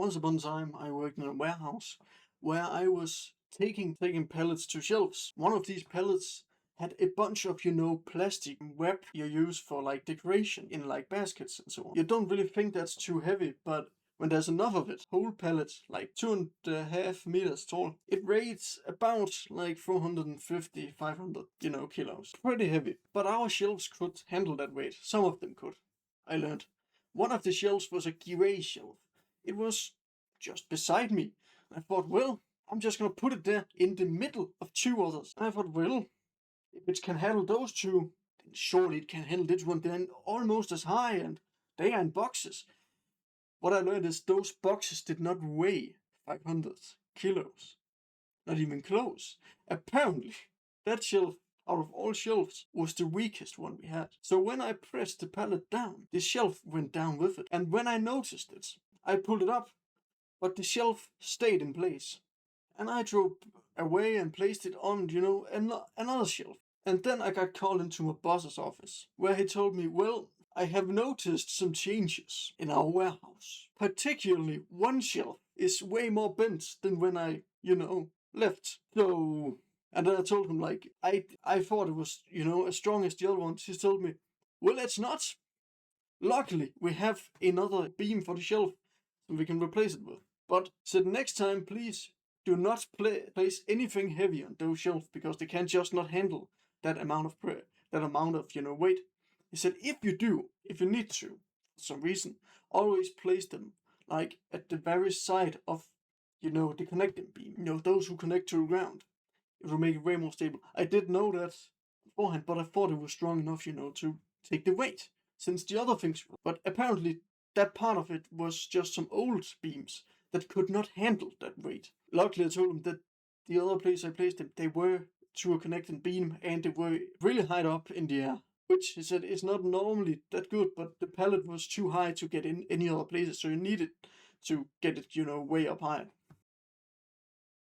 Once upon a time, I worked in a warehouse where I was taking pellets to shelves. One of these pellets had a bunch of, plastic web you use for like decoration in like baskets and so on. You don't really think that's too heavy, but when there's enough of it, whole pallet, like 2.5 meters tall, it weighs about like 450, 500, kilos. Pretty heavy. But our shelves could handle that weight. Some of them could, I learned. One of the shelves was a gray shelf. It was just beside me. I thought, well, I'm just gonna put it there in the middle of two others. And I thought, well, if it can handle those two, then surely it can handle this one. Then almost as high, and they are in boxes. What I learned is those boxes did not weigh 500 kilos. Not even close. Apparently, that shelf, out of all shelves, was the weakest one we had. So when I pressed the pallet down, the shelf went down with it. And when I noticed it, I pulled it up, but the shelf stayed in place. And I drove away and placed it on, another shelf. And then I got called into my boss's office, where he told me, well, I have noticed some changes in our warehouse. Particularly, one shelf is way more bent than when I, left. So, and then I told him, like, I thought it was, as strong as the other ones. He told me, well, it's not. Luckily, we have another beam for the shelf, so we can replace it with. But said next time, please do not place anything heavy on those shelves, because they can just not handle that amount of weight. He said, if you need to, for some reason, always place them like at the very side of, the connecting beam. Those who connect to the ground. It will make it way more stable. I did know that beforehand, but I thought it was strong enough, to take the weight, since the other things were. But apparently, that part of it was just some old beams that could not handle that weight. Luckily, I told him that the other place I placed them, they were to a connecting beam, and they were really high up in the air, which he said is not normally that good, but the pallet was too high to get in any other places, so you needed to get it, way up high.